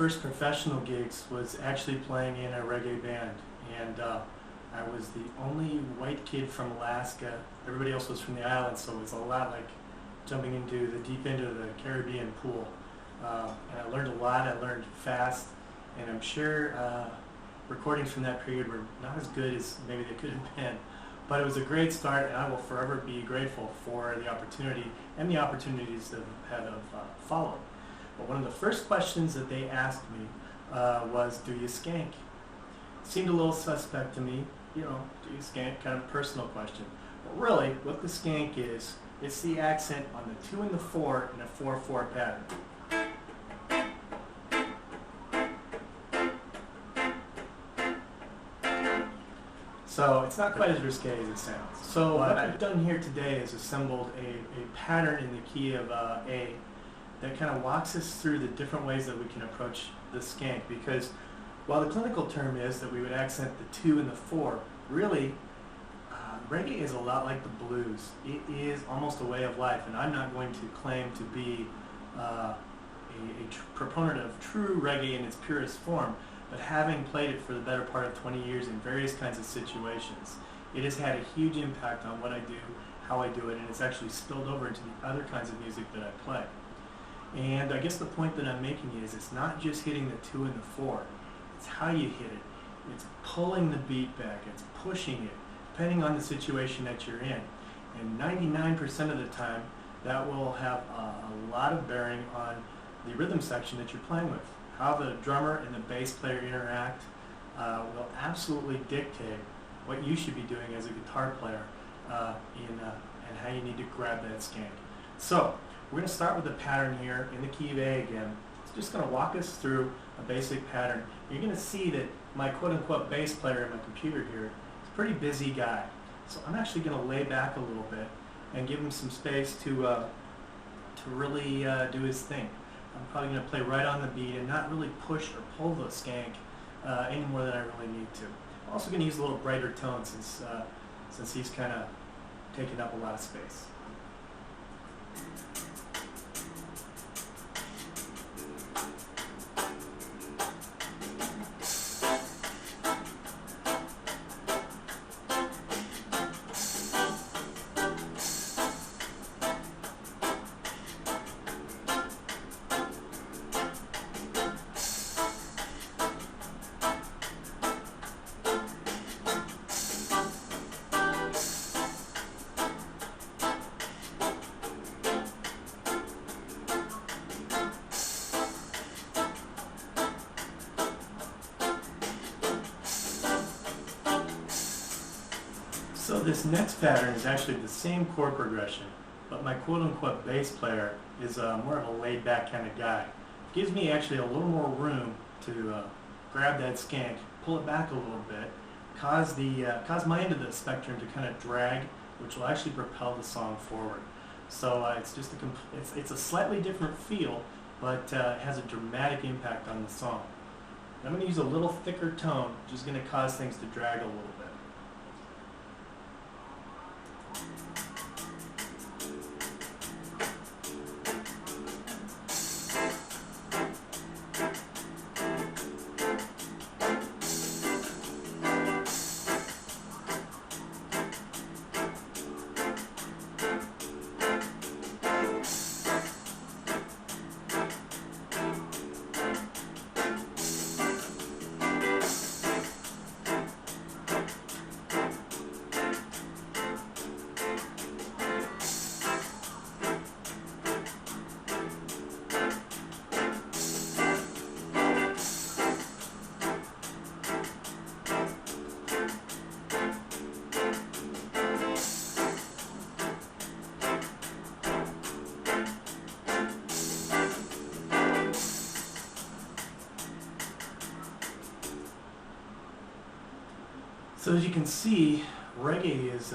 first professional gigs was actually playing in a reggae band, and I was the only white kid from Alaska. Everybody else was from the islands, so it was a lot like jumping into the deep end of the Caribbean pool. And I learned a lot. I learned fast, and I'm sure recordings from that period were not as good as maybe they could have been. But it was a great start, and I will forever be grateful for the opportunity and the opportunities that have followed. But one of the first questions that they asked me was, do you skank? Seemed a little suspect to me, you know, do you skank? Kind of personal question. But really, what the skank is, it's the accent on the 2 and the 4 in a 4/4 pattern. So it's not quite as risque as it sounds. So what I've done here today is assembled a pattern in the key of A that kind of walks us through the different ways that we can approach the skank, because while the clinical term is that we would accent the 2 and the 4, really reggae is a lot like the blues. It is almost a way of life, and I'm not going to claim to be a proponent of true reggae in its purest form, but having played it for the better part of 20 years in various kinds of situations, it has had a huge impact on what I do, how I do it, and it's actually spilled over into the other kinds of music that I play. And I guess the point that I'm making is it's not just hitting the 2 and the 4, it's how you hit it. It's pulling the beat back, it's pushing it, depending on the situation that you're in. And 99% of the time, that will have a lot of bearing on the rhythm section that you're playing with. How the drummer and the bass player interact will absolutely dictate what you should be doing as a guitar player and how you need to grab that skank. So we're going to start with the pattern here in the key of A again. It's just going to walk us through a basic pattern. You're going to see that my quote-unquote bass player in my computer here is a pretty busy guy. So I'm actually going to lay back a little bit and give him some space to really do his thing. I'm probably going to play right on the beat and not really push or pull the skank any more than I really need to. I'm also going to use a little brighter tone since he's kind of taking up a lot of space. So this next pattern is actually the same chord progression, but my quote-unquote bass player is more of a laid-back kind of guy. Gives me actually a little more room to grab that skank, pull it back a little bit, cause my end of the spectrum to kind of drag, which will actually propel the song forward. So it's just it's a slightly different feel, but it has a dramatic impact on the song. I'm going to use a little thicker tone, which is going to cause things to drag a little bit. So as you can see, reggae is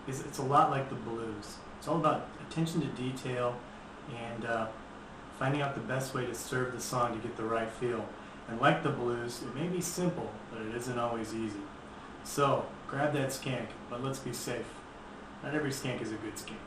it's a lot like the blues. It's all about attention to detail and finding out the best way to serve the song to get the right feel. And like the blues, it may be simple, but it isn't always easy. So grab that skank, but let's be safe. Not every skank is a good skank.